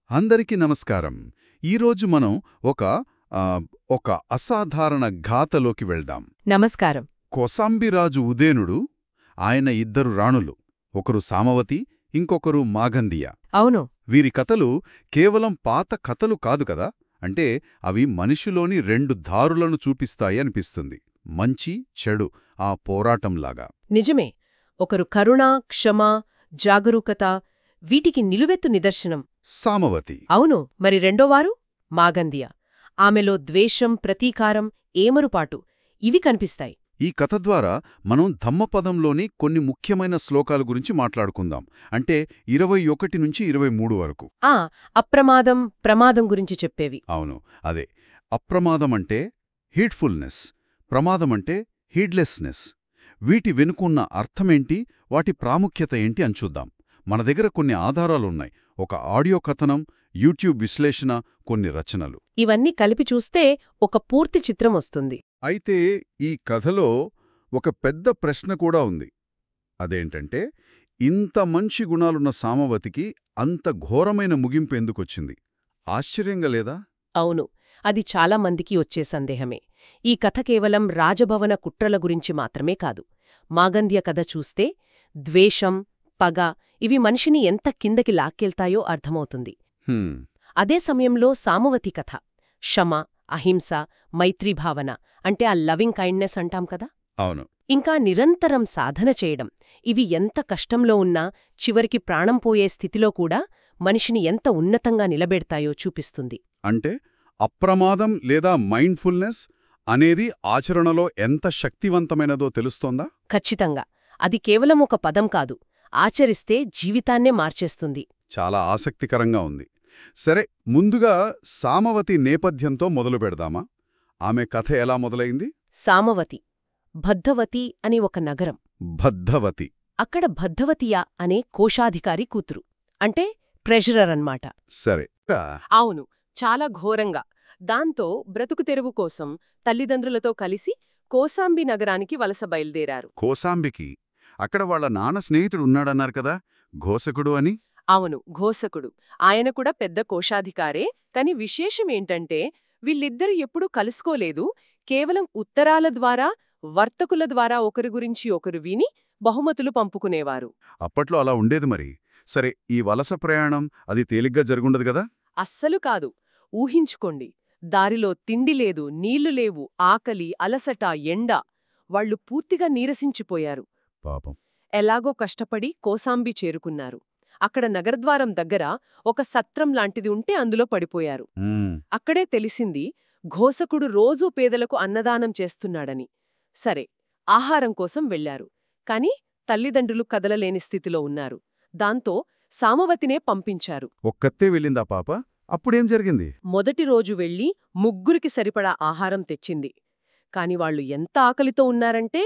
అందరికీ నమస్కారం. ఈరోజు మనం ఒక ఆ, ఒక అసాధారణ గాథలోకి వెళ్దాం. నమస్కారం. కోసాంబిరాజు ఉదేనుడు, ఆయన ఇద్దరు రాణులు, ఒకరు సామవతి, ఇంకొకరు మాగంధియ. అవును. వీరి కథలు కేవలం పాత కథలు కాదు కదా, అంటే అవి మనిషిలోని రెండు దారులను చూపిస్తాయి అనిపిస్తుంది. మంచి చెడు ఆ పోరాటంలాగా. నిజమే. ఒకరు కరుణ, క్షమ, జాగరూకత, వీటికి నిలువెత్తు నిదర్శనం. సామవతి. అవును. మరి రెండోవారు మాగంధియ. ఆమెలో ద్వేషం, ప్రతీకారం, ఏమరుపాటు ఇవి కనిపిస్తాయి. ఈ కథ ద్వారా మనం ధమ్మపదంలోని కొన్ని ముఖ్యమైన శ్లోకాల గురించి మాట్లాడుకుందాం. అంటే 21 నుంచి 23 వరకు. అప్రమాదం, ప్రమాదం గురించి చెప్పేవి. అవును, అదే. అప్రమాదమంటే హీడ్ఫుల్నెస్, ప్రమాదమంటే హీడ్లెస్నెస్. వీటి వెనుకున్న అర్థమేంటి, వాటి ప్రాముఖ్యత ఏంటి అని చూద్దాం. మన దగ్గర కొన్ని ఆధారాలున్నాయి. ఒక ఆడియో కథనం, యూట్యూబ్ విశ్లేషణ, కొన్ని రచనలు. ఇవన్నీ కలిపి చూస్తే ఒక పూర్తి చిత్రం వస్తుంది. అయితే ఈ కథలో ఒక పెద్ద ప్రశ్న కూడా ఉంది. అదేంటంటే, ఇంత మంచి గుణాలున్న సామవతికి అంత ఘోరమైన ముగింపు ఎందుకొచ్చింది? ఆశ్చర్యంగా లేదా? అవును. అది చాలా మందికి వచ్చే సందేహమే. ఈ కథ కేవలం రాజభవన కుట్రల గురించి మాత్రమే కాదు. మాగంధియ కథ చూస్తే ద్వేషం, పగ ఇవి మనిషిని ఎంత కిందకి లాక్కెళ్తాయో అర్థమవుతుంది. అదే సమయంలో సామవతి కథ క్షమ, అహింస, మైత్రీభావన, అంటే ఆ లవింగ్ కైండ్నెస్ అంటాం కదా. అవును. ఇంకా నిరంతరం సాధన చేయడం, ఇవి ఎంత కష్టంలో ఉన్నా చివరికి ప్రాణం పోయే స్థితిలో కూడా మనిషిని ఎంత ఉన్నతంగా నిలబెడతాయో చూపిస్తుంది. అంటే అప్రమాదం లేదా మైండ్ఫుల్నెస్ అనేది ఆచరణలో ఎంత శక్తివంతమైనదో తెలుస్తోందా? ఖచ్చితంగా. అది కేవలం ఒక పదం కాదు, ఆచరిస్తే జీవితాన్నే మార్చేస్తుంది. చాలా ఆసక్తికరంగా ఉంది. సరే, ముందుగా సామవతి నేపథ్యంతో మొదలు పెడదామా? ఆమె కథ ఎలా మొదలైంది? సామవతి భద్దవతి అని ఒక నగరం. బద్ధవతి. అక్కడ భద్దవతియ అనే కోశాధికారి కూతురు, అంటే ట్రెజరర్ అన్మాట. సరే. అవును, చాలా ఘోరంగా. దాంతో బ్రతుకు తెరువు కోసం తల్లిదండ్రులతో కలిసి కోసాంబి నగరానికి వలస బయలుదేరారు. కోసాంబికి అక్కడ వాళ్ళ నాన్న స్నేహితుడు ఉన్నాడన్నారు కదా, ఘోసకుడు అని. అవును, ఘోసకుడు. ఆయన కూడా పెద్ద కోశాధికారే. కాని విశేషమేంటంటే వీళ్ళిద్దరూ ఎప్పుడూ కలుసుకోలేదు. కేవలం ఉత్తరాల ద్వారా, వర్తకుల ద్వారా ఒకరి గురించి ఒకరు విని బహుమతులు పంపుకునేవారు. అప్పట్లో అలా ఉండేది మరి. సరే, ఈ వలస ప్రయాణం అది తేలిగ్గా జరుగుండదు కదా? అస్సలు కాదు. ఊహించుకోండి, దారిలో తిండి లేదు, నీళ్లు లేవు, ఆకలి, అలసట, ఎండ. వాళ్లు పూర్తిగా నీరసించిపోయారు. పాపం. ఎలాగో కష్టపడి కోసాంబి చేరుకున్నారు. అక్కడ నగరద్వారం దగ్గర ఒక సత్రం లాంటిది ఉంటే అందులో పడిపోయారు. అక్కడే తెలిసింది ఘోసకుడు రోజూ పేదలకు అన్నదానం చేస్తున్నాడని. సరే, ఆహారం కోసం వెళ్లారు. కాని తల్లిదండ్రులు కదలలేని స్థితిలో ఉన్నారు. దాంతో సామవతినే పంపించారు. ఒక్కతే వెళ్ళిందా పాప? అప్పుడేం జరిగింది? మొదటి రోజు వెళ్లి ముగ్గురికి సరిపడా ఆహారం తెచ్చింది. కాని వాళ్లు ఎంత ఆకలితో ఉన్నారంటే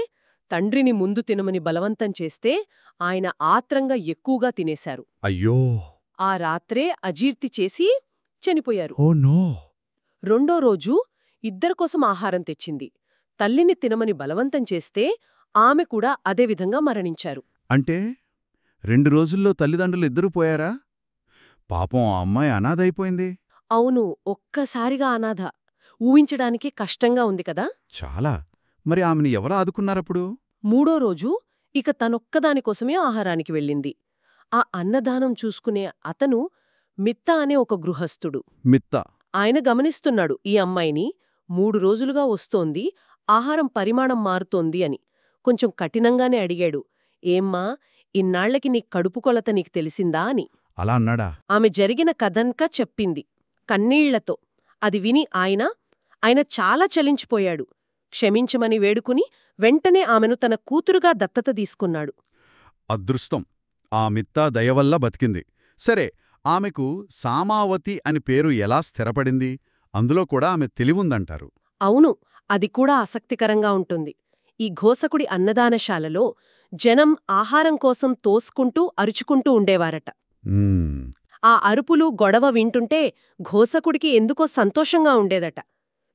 తండ్రిని ముందు తినమని బలవంతం చేస్తే ఆయన ఆత్రంగా ఎక్కువగా తినేశారు. అయ్యో! ఆ రాత్రే అజీర్తి చేసి చనిపోయారు. Oh no! రెండో రోజు ఇద్దరికోసం ఆహారం తెచ్చింది. తల్లిని తినమని బలవంతం చేస్తే ఆమె కూడా అదేవిధంగా మరణించారు. అంటే 2 రోజుల్లో తల్లిదండ్రులు ఇద్దరూ పోయారా? పాపం, ఆ అమ్మాయి అనాథైపోయింది. అవును, ఒక్కసారిగా అనాథ. ఊహించడానికి కష్టంగా ఉంది కదా. చాలా. మరి ఆమెను ఎవరు ఆదుకున్నారప్పుడు? మూడో రోజు ఇక తనొక్కదానికోసమే ఆహారానికి వెళ్ళింది. ఆ అన్నదానం చూసుకునే అతను మిత్త అనే ఒక గృహస్థుడు. మిత్త. ఆయన గమనిస్తున్నాడు ఈ అమ్మాయిని. 3 రోజులుగా వస్తోంది, ఆహారం పరిమాణం మారుతోంది అని. కొంచెం కఠినంగానే అడిగాడు, ఏమ్మా, ఇన్నాళ్లకి నీ కడుపు కొలత నీకు తెలిసిందా అని. అలా అన్నాడా? ఆమె జరిగిన కథంకా చెప్పింది కన్నీళ్లతో. అది విని ఆయన చాలా చలించిపోయాడు. క్షమించమని వేడుకుని వెంటనే ఆమెను తన కూతురుగా దత్తత తీసుకున్నాడు. అదృష్టం, ఆ మిత్త దయవల్ల బతికింది. సరే, ఆమెకు సామావతి అని పేరు ఎలా స్థిరపడింది? అందులో కూడా ఆమె తెలివుందంటారు. అవును, అది కూడా ఆసక్తికరంగా ఉంటుంది. ఈ ఘోసకుడి అన్నదానశాలలో జనం ఆహారం కోసం తోసుకుంటూ అరుచుకుంటూ ఉండేవారట. ఆ అరుపులు, గొడవ వింటుంటే ఘోసకుడికి ఎందుకో సంతోషంగా ఉండేదట.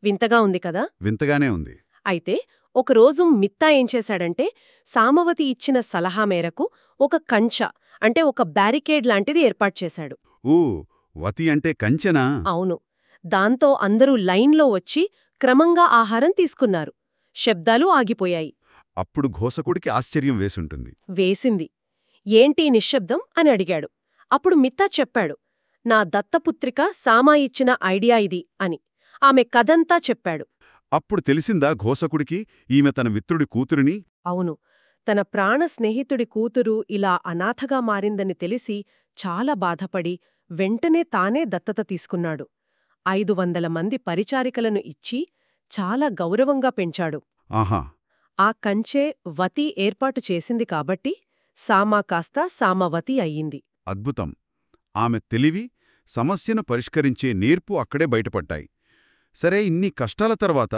వింతగా ఉంది కదా. వింతగానే ఉంది. అయితే ఒకరోజు మిత్తా ఏం చేశాడంటే సామవతి ఇచ్చిన సలహా మేరకు ఒక కంచ, అంటే ఒక బ్యారికేడ్ లాంటిది ఏర్పాటు చేశాడు. వతి అంటే కంచెనా? అవును. దాంతో అందరూ లైన్లో వచ్చి క్రమంగా ఆహారం తీసుకున్నారు. శబ్దాలు ఆగిపోయాయి. అప్పుడు ఘోసకుడికి ఆశ్చర్యం వేసుంటుంది. వేసింది. ఏంటీ నిశ్శబ్దం అని అడిగాడు. అప్పుడు మిత్తా చెప్పాడు, నా దత్తపుత్రిక సామా ఇచ్చిన ఐడియా ఇది అని. ఆమె కథంతా చెప్పాడు. అప్పుడు తెలిసిందా ఘోసకుడికి ఈమె తన మిత్రుడి కూతురిని? అవును. తన ప్రాణ స్నేహితుడి కూతురు ఇలా అనాథగా మారిందని తెలిసి చాలా బాధపడి వెంటనే తానే దత్తత తీసుకున్నాడు. 500 మంది పరిచారికలను ఇచ్చి చాలా గౌరవంగా పెంచాడు. ఆహా. ఆ కంచే వతి ఏర్పాటు చేసింది కాబట్టి సామా కాస్త సామవతి అయ్యింది. అద్భుతం. ఆమె తెలివి, సమస్యను పరిష్కరించే నేర్పు అక్కడే బయటపడ్డాయి. సరే, ఇన్ని కష్టాల తర్వాత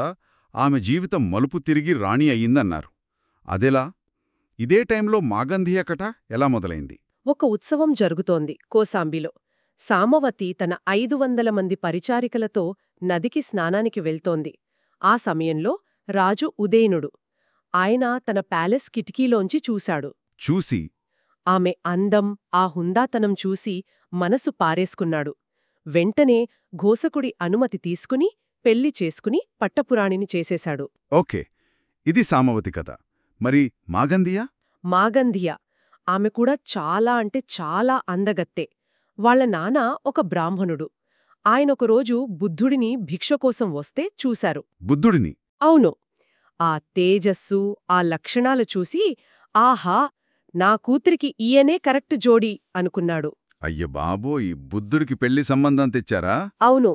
ఆమె జీవితం మలుపు తిరిగి రాణి అయ్యిందన్నారు. అదెలా? ఇదే టైంలో మాగంధియ కథ ఎలా మొదలైంది? ఒక ఉత్సవం జరుగుతోంది కోసాంబిలో. సామవతి తన 500 మంది పరిచారికలతో నదికి స్నానానికి వెళ్తోంది. ఆ సమయంలో రాజు ఉదయనుడు. ఆయన తన ప్యాలెస్ కిటికీలోంచి చూశాడు. చూసి ఆమె అందం, ఆ హుందాతనం చూసి మనసు పారేసుకున్నాడు. వెంటనే ఘోసకుడి అనుమతి తీసుకుని పెళ్లి చేసుకుని పట్టపురాణిని చేసేశాడు. ఓకే, ఇది సామవతి కథ. మరి మాగంధియ? మాగంధియ. ఆమె కూడా చాలా అంటే చాలా అందగత్తే. వాళ్ల నాన్న ఒక బ్రాహ్మణుడు. ఆయనొకరోజు బుద్ధుడిని భిక్ష కోసం వస్తే చూశారు. బుద్ధుడిని? అవును. ఆ తేజస్సు, ఆ లక్షణాలు చూసి ఆహా, నా కూతురికి ఈయనే కరెక్ట్ జోడీ అనుకున్నాడు. అయ్య బాబోయ్, బుద్ధుడికి పెళ్లి సంబంధం తెచ్చారా? అవును.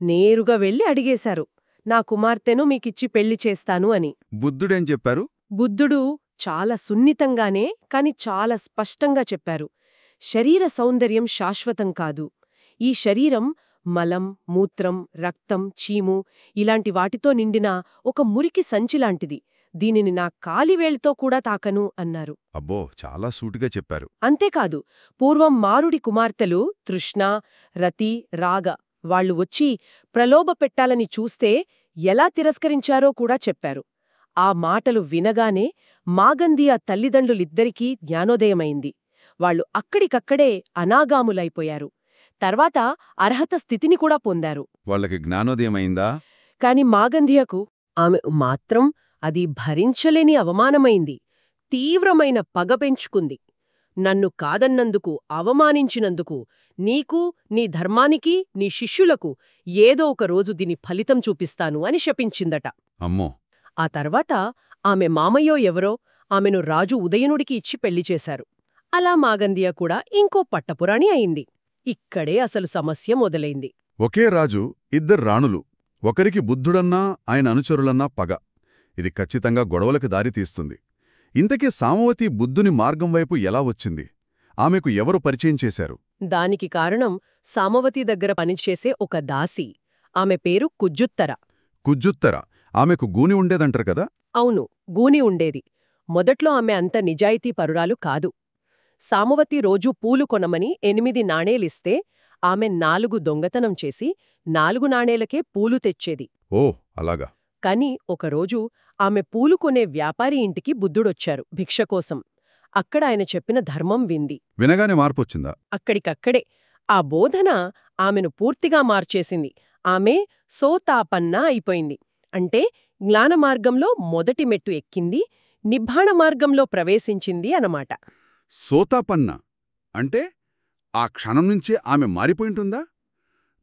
నేరుగా వెళ్ళి అడిగేశారు, నా కుమార్తెను మీకిచ్చి పెళ్లి చేస్తాను అని. బుద్ధుడేం చెప్పారు? బుద్ధుడు చాలా సున్నితంగానే కాని చాలా స్పష్టంగా చెప్పారు, శరీర సౌందర్యం శాశ్వతం కాదు. ఈ శరీరం మలం, మూత్రం, రక్తం, చీము ఇలాంటి వాటితో నిండిన ఒక మురికి సంచిలాంటిది. దీనిని నా కాలివేళ్తో కూడా తాకను అన్నారు. అబ్బో, చాలా సూటిగా చెప్పారు. అంతేకాదు, పూర్వం మారుడి కుమార్తెలు తృష్ణ, రతి, రాగ వాళ్లు వచ్చి ప్రలోభ పెట్టాలని చూస్తే ఎలా తిరస్కరించారో కూడా చెప్పారు. ఆ మాటలు వినగానే మాగంధియ తల్లిదండ్రులిద్దరికీ జ్ఞానోదయమైంది. వాళ్లు అక్కడికక్కడే అనాగాములైపోయారు. తర్వాత అర్హత స్థితిని కూడా పొందారు. వాళ్ళకి జ్ఞానోదయమైందా? కాని మాగంధియకు ఆమె మాత్రం అది భరించలేని అవమానమైంది. తీవ్రమైన పగ పెంచుకుంది. నన్ను కాదన్నందుకు, అవమానించినందుకు నీకు, నీ ధర్మానికి, నీ శిష్యులకు ఏదో ఒక రోజు దీని ఫలితం చూపిస్తాను అని శపించిందట. అమ్మో. ఆ తర్వాత ఆమె మామయ్యో ఎవరో ఆమెను రాజు ఉదయనుడికి ఇచ్చి పెళ్లి చేశారు. అలా మాగంధియ కూడా ఇంకో పట్టపురాణి అయింది. ఇక్కడే అసలు సమస్య మొదలైంది. ఒకే రాజు, ఇద్దరు రాణులు. ఒకరికి బుద్ధుడన్నా ఆయన అనుచరులన్నా పగ. ఇది ఖచ్చితంగా గొడవలకు దారితీస్తుంది. ఇంతకీ సామవతి బుద్ధుని మార్గం వైపు ఎలా వచ్చింది? ఆమెకు ఎవరు పరిచయం చేశారు? దానికి కారణం సామవతి దగ్గర పనిచేసే ఒక దాసి. ఆమె పేరు కుజ్జుత్తర. కుజ్జుత్తర. ఆమెకు గూని ఉండేదంటారు కదా? అవును, గూని ఉండేది. మొదట్లో ఆమె అంత నిజాయితీ పరురాలు కాదు. సామవతి రోజూ పూలు కొనమని 8 నాణేలిస్తే ఆమె 4 దొంగతనం చేసి 4 నాణేలకే పూలు తెచ్చేది. ఓ, అలాగా. కాని ఒకరోజు ఆమె పూలు కొనే వ్యాపారి ఇంటికి బుద్ధుడొచ్చారు భిక్ష కోసం. అక్కడ ఆయన చెప్పిన ధర్మం వింది. వినగానే మార్పొచ్చిందా? అక్కడికక్కడే. ఆ బోధన ఆమెను పూర్తిగా మార్చేసింది. ఆమె సోతాపన్న అయిపోయింది. అంటే జ్ఞానమార్గంలో మొదటి మెట్టు ఎక్కింది, నిబ్బాణ మార్గంలో ప్రవేశించింది అనమాట. సోతాపన్న అంటే ఆ క్షణం నుంచే ఆమె మారిపోయింటుందా?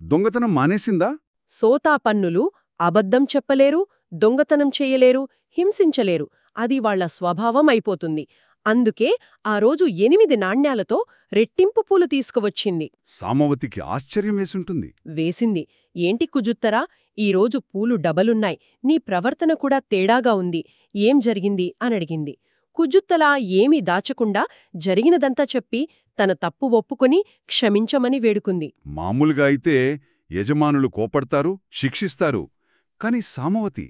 దొంగతనం మానేసిందా? సోతాపన్నులు అబద్ధం చెప్పలేరు, దొంగతనం చెయ్యలేరు, హింసించలేరు. అది వాళ్ల స్వభావం అయిపోతుంది. అందుకే ఆ రోజు 8 నాణ్యాలతో రెట్టింపు పూలు తీసుకువచ్చింది. సామవతికి ఆశ్చర్యం వేసుంటుంది. వేసింది. ఏంటి కుజుత్తరా, ఈరోజు పూలు డబలున్నాయి, నీ ప్రవర్తన కూడా తేడాగా ఉంది, ఏం జరిగింది అనడిగింది. కుజుత్తలా ఏమీ దాచకుండా జరిగినదంతా చెప్పి తన తప్పు ఒప్పుకొని క్షమించమని వేడుకుంది. మామూలుగా అయితే యజమానులు కోపడతారు, శిక్షిస్తారు. కాని సామవతి,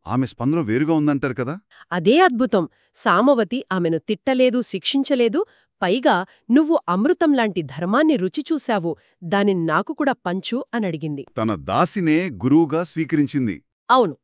ఆమె స్పందన వేరుగా ఉందంటారు కదా? అదే అద్భుతం. సామవతి ఆమెను తిట్టలేదు, శిక్షించలేదు. పైగా నువ్వు అమృతంలాంటి ధర్మాన్ని రుచి చూశావు, దానిని నాకు కూడా పంచు అనడిగింది. తన దాసినే గురువుగా స్వీకరించింది. అవును.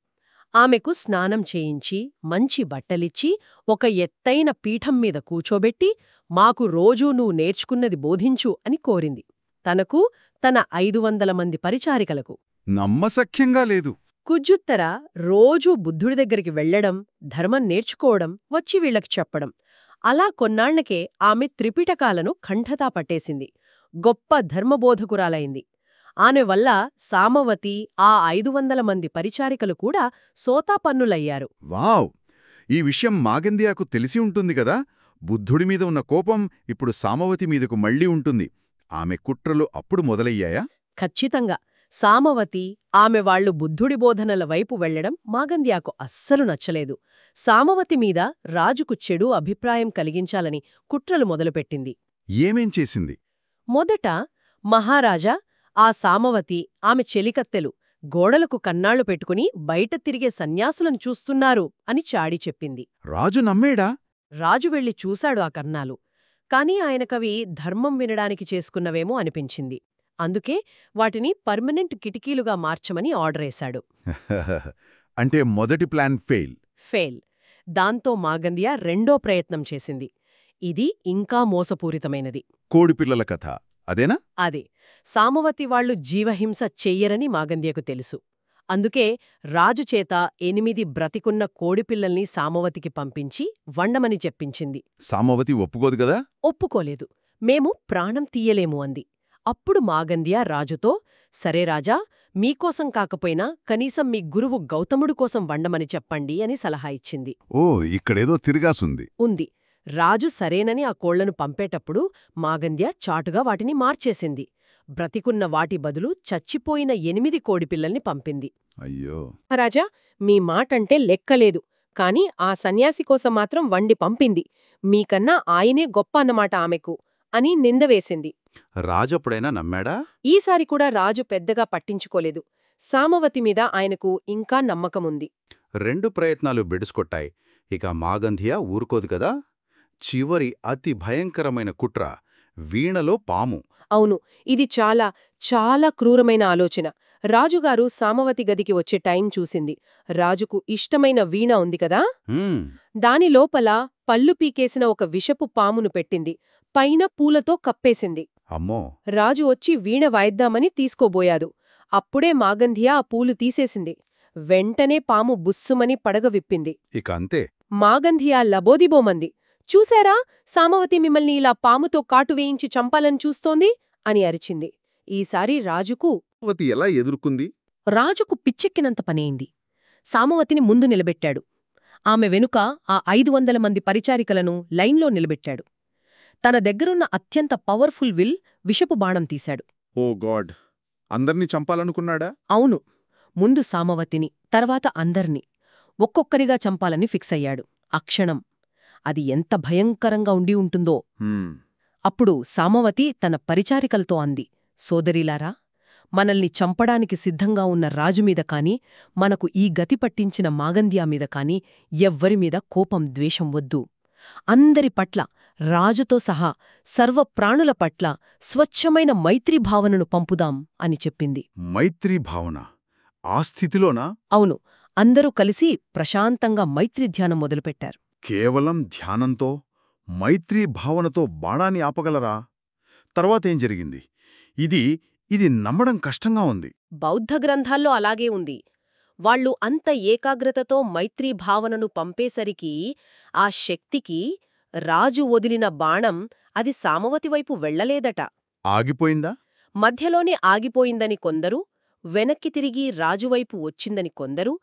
ఆమెకు స్నానం చేయించి, మంచి బట్టలిచ్చి, ఒక ఎత్తైన పీఠం మీద కూచోబెట్టి, మాకు రోజూ నువ్వు నేర్చుకున్నది బోధించు అని కోరింది. తనకు తన 500 మంది పరిచారికలకు. నమ్మశక్యంగా లేదు. కుజ్జుత్తర రోజూ బుద్ధుడి దగ్గరికి వెళ్లడం, ధర్మం నేర్చుకోవడం, వచ్చి వీళ్లకి చెప్పడం. అలా కొన్నాళ్లకే ఆమె త్రిపిటకాలను కంఠతా పట్టేసింది. గొప్ప ధర్మబోధకురాలైంది. ఆమె వల్ల సామవతి, ఆ 500 మంది పరిచారికలు కూడా సోతాపన్నులయ్యారు. వావ్! ఈ విషయం మాగంధియాకు తెలిసి ఉంటుంది కదా. బుద్ధుడి మీద ఉన్న కోపం ఇప్పుడు సామవతి మీదకు మళ్ళీ ఉంటుంది. ఆమె కుట్రలు అప్పుడు మొదలయ్యాయా? ఖచ్చితంగా. సామవతి, ఆమె వాళ్లు బుద్ధుడి బోధనల వైపు వెళ్లడం మాగంధియాకు అస్సలు నచ్చలేదు. సామవతి మీద రాజుకు చెడు అభిప్రాయం కలిగించాలని కుట్రలు మొదలుపెట్టింది. ఏమేం చేసింది? మొదట మహారాజా, ఆ సామవతి, ఆమె చెలికత్తెలు గోడలకు కన్నాళ్లు పెట్టుకుని బయట తిరిగే సన్యాసులను చూస్తున్నారు అని చాడి చెప్పింది. రాజు నమ్మేడా? రాజు వెళ్లి చూశాడు ఆ కన్నాలు. కాని ఆయనకవి ధర్మం వినడానికి చేసుకున్నవేమో అనిపించింది. అందుకే వాటిని పర్మనెంట్ కిటికీలుగా మార్చమని ఆర్డరేశాడు. అంటే మొదటి ప్లాన్ ఫెయిల్. దాంతో మాగంధియా రెండో ప్రయత్నం చేసింది. ఇది ఇంకా మోసపూరితమైనది. కోడిపిల్లల కథ అదేనా? అదే. సామవతి వాళ్లు జీవహింస చెయ్యరని మాగంధియకు తెలుసు. అందుకే రాజుచేత 8 బ్రతికున్న కోడిపిల్లల్ని సామవతికి పంపించి వండమని చెప్పించింది. సామవతి ఒప్పుకోదు గదా? ఒప్పుకోలేదు. మేము ప్రాణం తీయలేము అంది. అప్పుడు మాగంధియా రాజుతో, సరే రాజా, మీకోసం కాకపోయినా కనీసం మీ గురువు గౌతముడు కోసం వండమని చెప్పండి అని సలహా ఇచ్చింది. ఓ, ఇక్కడేదో తిరగాసుంది. ఉంది. రాజు సరేనని ఆ కోళ్లను పంపేటప్పుడు మాగంధ్య చాటుగా వాటిని మార్చేసింది. బ్రతికున్న వాటి బదులు చచ్చిపోయిన 8 కోడిపిల్లల్ని పంపింది. అయ్యో! రాజా, మీ మాటంటే లెక్కలేదు, కాని ఆ సన్యాసి కోసం మాత్రం వండి పంపింది. మీకన్నా ఆయనే గొప్ప అన్నమాట ఆమెకు అని నిందవేసింది. రాజప్పుడైనా నమ్మాడా? ఈసారి కూడా రాజు పెద్దగా పట్టించుకోలేదు. సామవతి మీద ఆయనకు ఇంకా నమ్మకముంది. 2 ప్రయత్నాలు బెడుసుకొట్టాయి. ఇక మాగంధియా ఊరుకోదు కదా. చివరి అతి భయంకరమైన కుట్ర, వీణలో పాము. అవును, ఇది చాలా చాలా క్రూరమైన ఆలోచన. రాజుగారు సామవతి గదికి వచ్చే టైం చూసింది. రాజుకు ఇష్టమైన వీణ ఉంది కదా, దాని లోపల పళ్ళు పీకేసిన ఒక విషపు పామును పెట్టింది. పైన పూలతో కప్పేసింది. అమ్మో! రాజు వచ్చి వీణ వాయిద్దామని తీసుకోబోయాడు. అప్పుడే మాగంధియా ఆ పూలు తీసేసింది. వెంటనే పాము బుస్సుమని పడగ విప్పింది. ఇక అంతే. మాగంధియా లబోదిబోమంది. చూశారా, సామవతి మిమ్మల్ని ఇలా పాముతో కాటు వేయించి చంపాలని చూస్తోంది అని అరిచింది. ఈసారి రాజుకు ఎలా ఎదుర్కొంది? రాజుకు పిచ్చెక్కినంత పనేయింది. సామవతిని ముందు నిలబెట్టాడు. ఆమె వెనుక ఆ 500 మంది పరిచారికలను లైన్లో నిలబెట్టాడు. తన దగ్గరున్న అత్యంత పవర్ఫుల్ విల్, విషపు బాణం తీశాడు. ఓ గాడ్! అందర్నీ చంపాలనుకున్నాడా? అవును. ముందు సామవతిని, తర్వాత అందర్నీ ఒక్కొక్కరిగా చంపాలని ఫిక్స్ అయ్యాడు. అక్షణం. అది ఎంత భయంకరంగా ఉండి ఉంటుందో. అప్పుడు సామవతి తన పరిచారికలతో అంది, సోదరీలారా, మనల్ని చంపడానికి సిద్ధంగా ఉన్న రాజుమీద కాని, మనకు ఈ గతి పట్టించిన మాగంధియా మీద కాని ఎవ్వరిమీద కోపం, ద్వేషం వద్దు. అందరి పట్ల, రాజుతో సహా సర్వప్రాణుల పట్ల స్వచ్ఛమైన మైత్రీభావనను పంపుదాం అని చెప్పింది. మైత్రీభావన? ఆ స్థితిలోనా? అవును. అందరూ కలిసి ప్రశాంతంగా మైత్రీధ్యానం మొదలుపెట్టారు. కేవలం ధ్యానంతో, మైత్రీభావనతో బాణాన్ని ఆపగలరా? తర్వాతేం జరిగింది? ఇది నమ్మడం కష్టంగా ఉంది. బౌద్ధ గ్రంథాల్లో అలాగే ఉంది. వాళ్లు అంత ఏకాగ్రతతో మైత్రీభావనను పంపేసరికి ఆ శక్తికి రాజు వదిలిన బాణం అది సామవతి వైపు వెళ్లలేదట. ఆగిపోయిందా? మధ్యలోనే ఆగిపోయిందని కొందరు, వెనక్కి తిరిగి రాజువైపు వచ్చిందని కొందరు,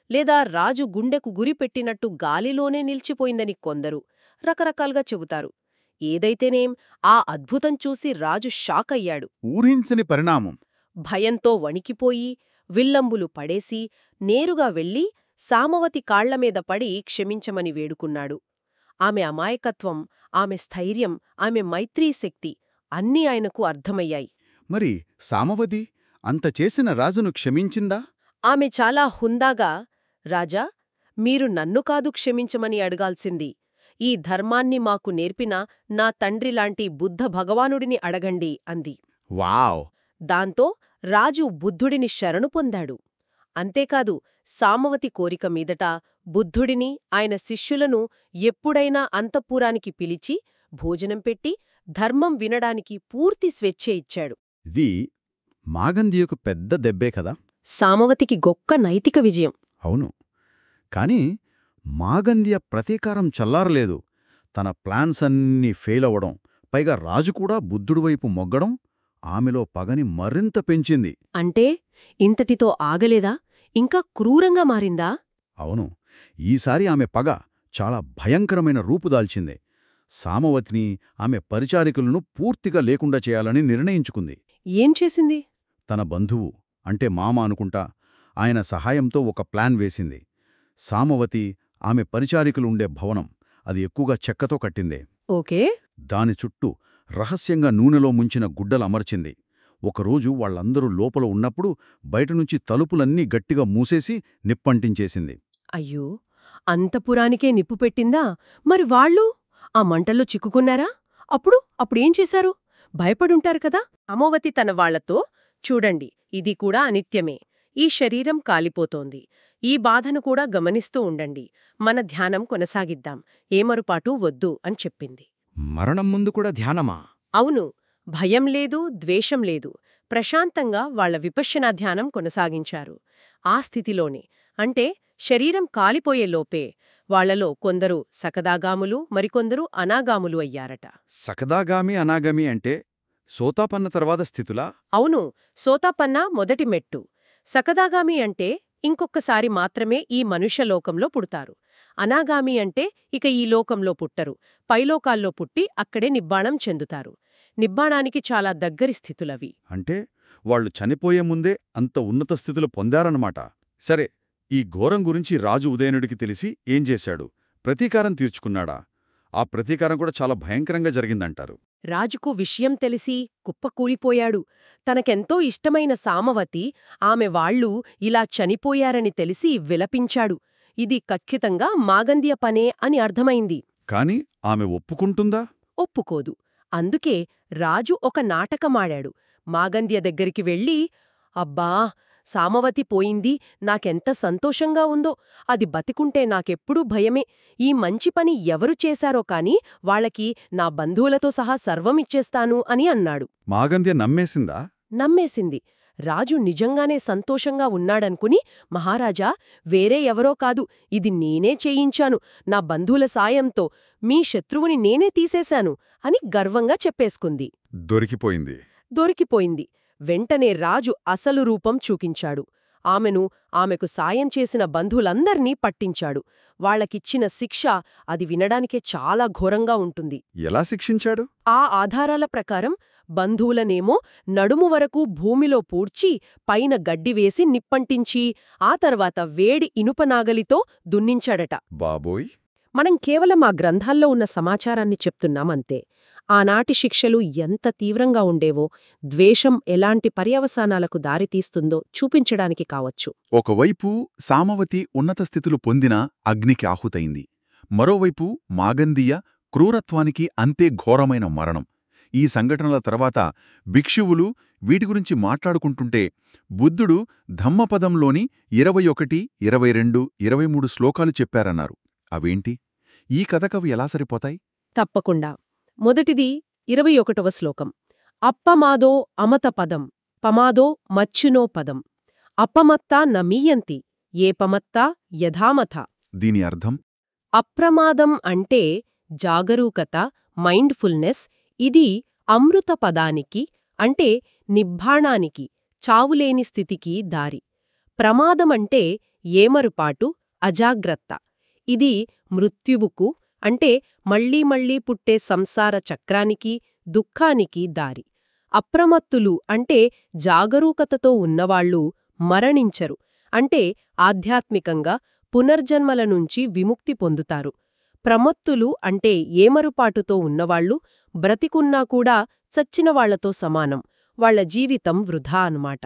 లేదా రాజు గుండెకు గురిపెట్టినట్టు గాలిలోనే నిలిచిపోయిందని కొందరు రకరకాలుగా చెబుతారు. ఏదైతేనేం ఆ అద్భుతం చూసి రాజు షాకయ్యాడు. ఊహించని పరిణామం. భయంతో వణికిపోయి, విల్లంబులు పడేసి, నేరుగా వెళ్లి సామవతి కాళ్లమీద పడి క్షమించమని వేడుకున్నాడు. ఆమె అమాయకత్వం, ఆమె స్థైర్యం, ఆమె మైత్రీశక్తి అన్నీ ఆయనకు అర్థమయ్యాయి. మరి సామవతి అంత చేసిన రాజును క్షమించిందా? ఆమె చాలా హుందాగా, రాజా, మీరు నన్ను కాదు క్షమించమని అడగాల్సింది, ఈ ధర్మాన్ని మాకు నేర్పిన నా తండ్రిలాంటి బుద్ధ భగవానుడిని అడగండి అంది. వావ్! దాంతో రాజు బుద్ధుడిని శరణు పొందాడు. అంతేకాదు, సామవతి కోరిక మీదట బుద్ధుడిని, ఆయన శిష్యులను ఎప్పుడైనా అంతఃపురానికి పిలిచి భోజనం పెట్టి ధర్మం వినడానికి పూర్తి స్వేచ్ఛ ఇచ్చాడు. ఇది మాగంధియకు పెద్ద దెబ్బే కదా. సామవతికి గొక్క నైతిక విజయం. అవును. కాని మాగంధియ ప్రతీకారం చల్లారలేదు. తన ప్లాన్స్ అన్నీ ఫెయిల్ అవ్వడం, పైగా రాజు కూడా బుద్ధుడి వైపు మొగ్గడం ఆమెలో పగని మరింత పెంచింది. అంటే ఇంతటితో ఆగలేదా? ఇంకా క్రూరంగా మారిందా? అవును. ఈసారి ఆమె పగ చాలా భయంకరమైన రూపుదాల్చింది. సామవతిని, ఆమె పరిచారికులను పూర్తిగా లేకుండా చేయాలని నిర్ణయించుకుంది. ఏం చేసింది? తన బంధువు, అంటే మామ అనుకుంటా, ఆయన సహాయంతో ఒక ప్లాన్ వేసింది. సామవతి, ఆమె పరిచారికులుండే భవనం, అది ఎక్కువగా చెక్కతో కట్టిందే. ఓకే. దాని చుట్టూ రహస్యంగా నూనెలో ముంచిన గుడ్డలమర్చింది. ఒకరోజు వాళ్ళందరూ లోపల ఉన్నప్పుడు బయటనుంచి తలుపులన్నీ గట్టిగా మూసేసి నిప్పంటించేసింది. అయ్యో, అంతపురానికే నిప్పు పెట్టిందా? మరి వాళ్ళు ఆ మంటల్లో చిక్కుకున్నారా? అప్పుడేం చేశారు? భయపడుంటారు కదా. అమోవతి తన వాళ్లతో, చూడండి, ఇది కూడా అనిత్యమే. ఈ శరీరం కాలిపోతోంది. ఈ బాధను కూడా గమనిస్తూ ఉండండి. మన ధ్యానం కొనసాగిద్దాం. ఏమరుపాటు వద్దు అని చెప్పింది. మరణం ముందు కూడా ధ్యానమా? అవును. భయం లేదు, ద్వేషం లేదు. ప్రశాంతంగా వాళ్ల విపశ్యనా ధ్యానం కొనసాగించారు. ఆ స్థితిలోనే, అంటే శరీరం కాలిపోయేలోపే, వాళ్లలో కొందరు సకదాగాములు, మరికొందరు అనాగాములు అయ్యారట. సకదాగామి, అనాగామి అంటే సోతాపన్న తర్వాత స్థితులా? అవును. సోతాపన్న మొదటి మెట్టు. సకదాగామి అంటే ఇంకొక్కసారి మాత్రమే ఈ మనుష్యలోకంలో పుడతారు. అనాగామి అంటే ఇక ఈ లోకంలో పుట్టరు, పైలోకాల్లో పుట్టి అక్కడే నిబ్బాణం చెందుతారు. నిబ్బాణానికి చాలా దగ్గరి స్థితులవి. అంటే వాళ్ళు చనిపోయే ముందే అంత ఉన్నత స్థితులు పొందారన్నమాట. సరే, ఈ ఘోరం గురించి రాజు ఉదయనుడికి తెలిసి ఏం చేశాడు? ప్రతీకారం తీర్చుకున్నాడా? ఆ ప్రతీకారం కూడా చాలా భయంకరంగా జరిగిందంటారు. రాజుకు విషయం తెలిసి కుప్పకూలిపోయాడు. తనకెంతో ఇష్టమైన సామవతి, ఆమె వాళ్ళు ఇలా చనిపోయారని తెలిసి విలపించాడు. ఇది ఖచ్చితంగా మాగంధ్య పనే అని అర్థమైంది. కాని ఆమె ఒప్పుకుంటుందా? ఒప్పుకోదు. అందుకే రాజు ఒక నాటకమాడాడు. మాగంధ్య దగ్గరికి వెళ్ళి, అబ్బా, సామవతి పోయింది, నాకెంత సంతోషంగా ఉందో. అది బతికుంటే నాకెప్పుడూ భయమే. ఈ మంచి పని ఎవరు చేశారో కాని వాళ్ళకి నా బంధువులతో సహా సర్వమిచ్చేస్తాను అని అన్నాడు. మాగంధ్య నమ్మేసిందా? నమ్మేసింది. రాజు నిజంగానే సంతోషంగా ఉన్నాడనుకుని, మహారాజా, వేరే ఎవరో కాదు, ఇది నేనే చేయించాను, నా బంధువుల సాయంతో, మీ శత్రువుని నేనే తీసేశాను అని గర్వంగా చెప్పేసుకుంది. దొరికిపోయింది. వెంటనే రాజు అసలు రూపం చూపించాడు. ఆమెకు సాయం చేసిన బంధువులందర్నీ పట్టించాడు. వాళ్లకిచ్చిన శిక్ష అది వినడానికే చాలా ఘోరంగా ఉంటుంది. ఎలా శిక్షించాడు? ఆ ఆధారాల ప్రకారం బంధువులనేమో నడుము వరకు భూమిలో పూడ్చి, పైన గడ్డివేసి నిప్పంటించి, ఆ తర్వాత వేడి ఇనుపనాగలితో దున్నించాడట. బాబోయ్! మనం కేవలం ఆ గ్రంథాల్లో ఉన్న సమాచారాన్ని చెప్తున్నామంతే. ఆనాటి శిక్షలు ఎంత తీవ్రంగా ఉండేవో, ద్వేషం ఎలాంటి పర్యవసానాలకు దారితీస్తుందో చూపించడానికి కావచ్చు. ఒకవైపు సామవతి ఉన్నత స్థితులు పొందిన అగ్నికి ఆహుతైంది. మరోవైపు మాగంధియ క్రూరత్వానికి అంతే ఘోరమైన మరణం. ఈ సంఘటనల తర్వాత భిక్షువులు వీటి గురించి మాట్లాడుకుంటుంటే బుద్ధుడు ధమ్మపదంలోని 21, 22, 23 శ్లోకాలు చెప్పారన్నారు. అవేంటి? ఈ కథకవి ఎలా సరిపోతాయి? తప్పకుండా. మొదటిది 21వ శ్లోకం. అప్పమాదో అమత పదం, పమాదో మచ్చునో పదం. అప్పమత్తా నమీయంతి, ఏ పమత్తా యథామథ. దీని అర్థం? అప్రమాదం అంటే జాగరూకత, మైండ్ఫుల్నెస్. ఇది అమృత పదానికి, అంటే నిబ్బాణానికి, చావులేని స్థితికి దారి. ప్రమాదమంటే ఏమరుపాటు, అజాగ్రత్త. ఇది మృత్యువుకు, అంటే మళ్లీ మళ్లీ పుట్టే సంసార చక్రానికి, దుఃఖానికి దారి. అప్రమత్తులు అంటే జాగరూకతతో ఉన్నవాళ్లు మరణించరు, అంటే ఆధ్యాత్మికంగా పునర్జన్మల నుంచి విముక్తి పొందుతారు. ప్రమత్తులు అంటే ఏమరుపాటుతో ఉన్నవాళ్లు బ్రతికున్నా కూడా చచ్చినవాళ్లతో సమానం, వాళ్ల జీవితం వృధా అన్నమాట.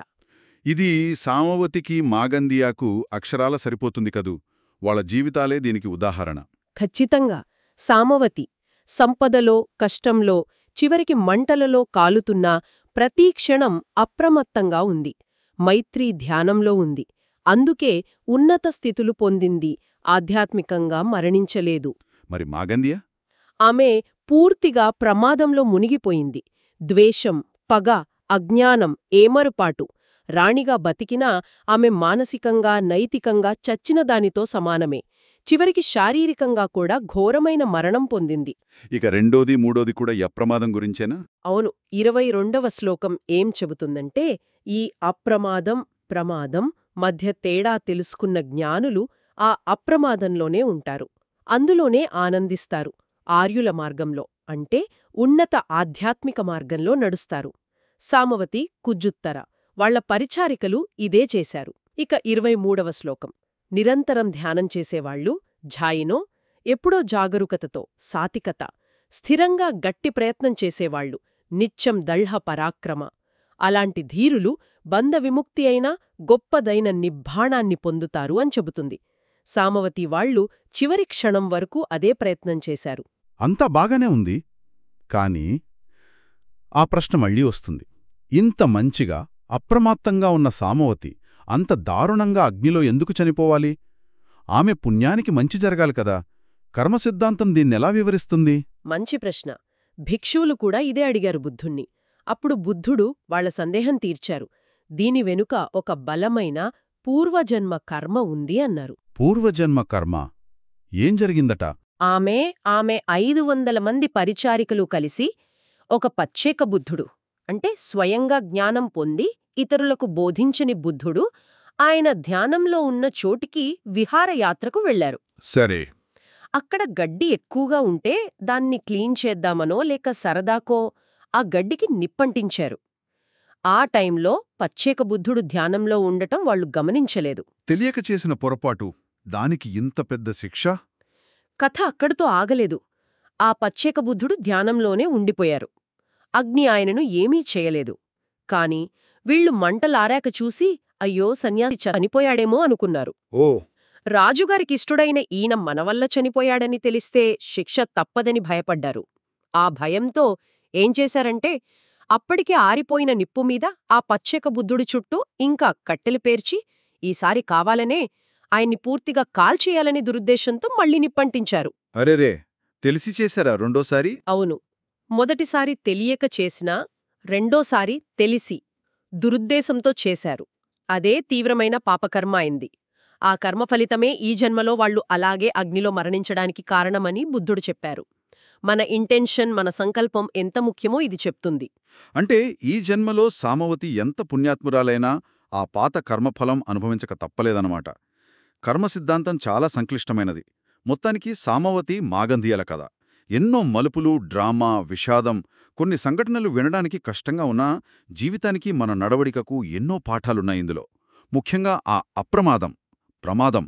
ఇది సామవతికి మాగంధియాకు అక్షరాల సరిపోతుంది కదూ. వాళ్ళ జీవితాలే దీనికి ఉదాహరణ. ఖచ్చితంగా. సామవతి సంపదలో, కష్టంలో, చివరికి మంటలలో కాలుతున్నా ప్రతీ క్షణం అప్రమత్తంగా ఉంది. మైత్రీ ధ్యానంలో ఉంది. అందుకే ఉన్నత స్థితులు పొందింది, ఆధ్యాత్మికంగా మరణించలేదు. మరి మాగంధియ? ఆమె పూర్తిగా ప్రమాదంలో మునిగిపోయింది. ద్వేషం, పగ, అజ్ఞానం, ఏమరుపాటు. రాణిగా బతికినా ఆమె మానసికంగా, నైతికంగా చచ్చిన దానితో సమానమే. చివరికి శారీరకంగా కూడా ఘోరమైన మరణం పొందింది. ఇక రెండోది మూడోది కూడా ఈ అప్రమాదం గురించేనా? అవును, 22వ శ్లోకం ఏం చెబుతుందంటే, ఈ అప్రమాదం, ప్రమాదం మధ్య తేడా తెలుసుకున్న జ్ఞానులు ఆ అప్రమాదంలోనే ఉంటారు. అందులోనే ఆనందిస్తారు. ఆర్యుల మార్గంలో, అంటే ఉన్నత ఆధ్యాత్మిక మార్గంలో నడుస్తారు. సామవతి, కుజ్జుత్తర వాళ్ల పరిచారికలు ఇదే చేశారు. ఇక 23వ శ్లోకం. నిరంతరం ధ్యానం చేసేవాళ్లు, ఝాయినో, ఎప్పుడో జాగరూకతతో, సాతికత, స్థిరంగా గట్టి ప్రయత్నం చేసేవాళ్లు, నిత్యం దళ్హ పరాక్రమ. అలాంటి ధీరులు బంధ విముక్తి అయినా గొప్పదైన నిబ్బాణాన్ని పొందుతారు అని చెబుతుంది. సామవతి వాళ్లు చివరి క్షణం వరకు అదే ప్రయత్నం చేశారు. అంతా బాగానే ఉంది. కాని ఆ ప్రశ్న మళ్ళీ వస్తుంది. ఇంత మంచిగా, అప్రమాత్తంగా ఉన్న సామవతి అంత దారుణంగా అగ్నిలో ఎందుకు చనిపోవాలి? ఆమె పుణ్యానికి మంచి జరగాలి కదా. కర్మసిద్ధాంతం దీన్నెలా వివరిస్తుంది? మంచి ప్రశ్న. భిక్షువులు కూడా ఇదే అడిగారు బుద్ధుణ్ణి. అప్పుడు బుద్ధుడు వాళ్ల సందేహం తీర్చారు. దీని వెనుక ఒక బలమైన పూర్వజన్మ కర్మ ఉంది అన్నారు. పూర్వజన్మ కర్మ? ఏం జరిగిందట? ఆమె 500 మంది పరిచారికలు కలిసి ఒక పచ్చేక బుద్ధుడు, అంటే స్వయంగా జ్ఞానం పొంది ఇతరులకు బోధించని బుద్ధుడు, ఆయన ధ్యానంలో ఉన్న చోటికి విహారయాత్రకు వెళ్లారు. సరే. అక్కడ గడ్డి ఎక్కువగా ఉంటే దాన్ని క్లీన్ చేద్దామనో లేక సరదాకో ఆ గడ్డికి నిప్పంటించారు. ఆ టైంలో పచ్చేక బుద్ధుడు ధ్యానంలో ఉండటం వాళ్లు గమనించలేదు. తెలియక చేసిన పొరపాటు, దానికి ఇంత పెద్ద శిక్ష? కథ అక్కడితో ఆగలేదు. ఆ పచ్చేక బుద్ధుడు ధ్యానంలోనే ఉండిపోయారు. అగ్ని ఆయనను ఏమీ చేయలేదు. కాని వీళ్లు మంటలారాక చూసి, అయ్యో, సన్యాసి చనిపోయాడేమో అనుకున్నారు. ఓ! రాజుగారికిష్టుడైన ఈయన మనవల్ల చనిపోయాడని తెలిస్తే శిక్ష తప్పదని భయపడ్డారు. ఆ భయంతో ఏం చేశారంటే, అప్పటికే ఆరిపోయిన నిప్పుమీద ఆ పచ్చేక బుద్ధుడి చుట్టూ ఇంకా కట్టెలు పేర్చి, ఈసారి కావాలనే ఆయన్ని పూర్తిగా కాల్చేయాలని దురుద్దేశంతో మళ్లీ నిప్పంటించారు. అరెరే, తెలిసి చేశారా రెండోసారి? అవును. మొదటిసారి తెలియక చేసినా, రెండోసారి తెలిసి, దురుద్దేశంతో చేశారు. అదే తీవ్రమైన పాపకర్మ అయింది. ఆ కర్మ ఫలితమే ఈ జన్మలో వాళ్లు అలాగే అగ్నిలో మరణించడానికి కారణమని బుద్ధుడు చెప్పారు. మన ఇంటెన్షన్, మన సంకల్పం ఎంత ముఖ్యమో ఇది చెప్తుంది. అంటే ఈ జన్మలో సామవతి ఎంత పుణ్యాత్మురాలైనా ఆ పాత కర్మఫలం అనుభవించక తప్పలేదన్నమాట. కర్మ సిద్ధాంతం చాలా సంక్లిష్టమైనది. మొత్తానికి సామవతి మాగంధియల కథ. ఎన్నో మలుపులు, డ్రామా, విషాదం, కొన్ని సంఘటనలు వినడానికి కష్టంగా ఉన్నా జీవితానికి, మన నడవడికకు ఎన్నో పాఠాలున్నాయి ఇందులో. ముఖ్యంగా ఆ అప్రమాదం, ప్రమాదం,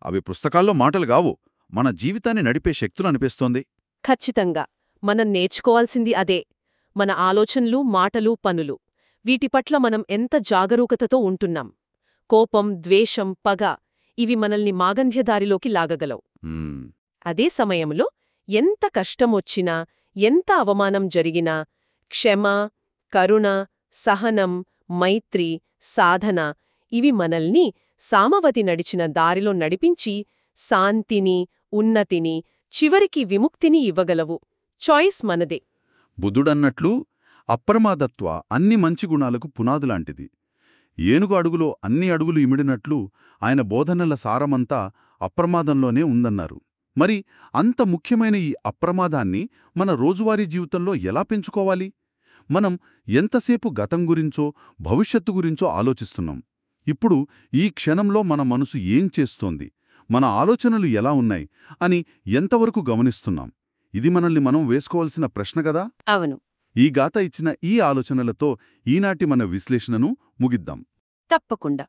అవి పుస్తకాల్లో మాటలు గావు, మన జీవితాన్ని నడిపే శక్తులు అనిపిస్తోంది. ఖచ్చితంగా మనం నేర్చుకోవాల్సింది అదే. మన ఆలోచనలు, మాటలు, పనులు, వీటి పట్ల మనం ఎంత జాగరూకతతో ఉంటున్నాం. కోపం, ద్వేషం, పగ ఇవి మనల్ని మాగంధ్యదారిలోకి లాగగలవు. అదే సమయంలో ఎంత కష్టమొచ్చినా, ఎంత అవమానం జరిగినా క్షమ, కరుణ, సహనం, మైత్రి, సాధన ఇవి మనల్ని సామవతి నడిచిన దారిలో నడిపించి శాంతిని, ఉన్నతిని, చివరికి విముక్తిని ఇవ్వగలవు. చాయిస్ మనదే. బుద్ధుడన్నట్లు అప్రమాదత్వ అన్ని మంచి గుణాలకు పునాదులాంటిది. ఏనుగు అడుగులో అన్ని అడుగులు ఇమిడినట్లు ఆయన బోధనల సారమంతా అప్రమాదంలోనే ఉందన్నారు. మరి అంత ముఖ్యమైన ఈ అప్రమాదాన్ని మన రోజువారీ జీవితంలో ఎలా పెంచుకోవాలి? మనం ఎంతసేపు గతం గురించో, భవిష్యత్తు గురించో ఆలోచిస్తున్నాం. ఇప్పుడు ఈ క్షణంలో మన మనసు ఏం చేస్తోంది, మన ఆలోచనలు ఎలా ఉన్నాయి అని ఎంతవరకు గమనిస్తున్నాం? ఇది మనల్ని మనం వేసుకోవాల్సిన ప్రశ్న గదా. అవును. ఈ గాథ ఇచ్చిన ఈ ఆలోచనలతో ఈనాటి మన విశ్లేషణను ముగిద్దాం. తప్పకుండా.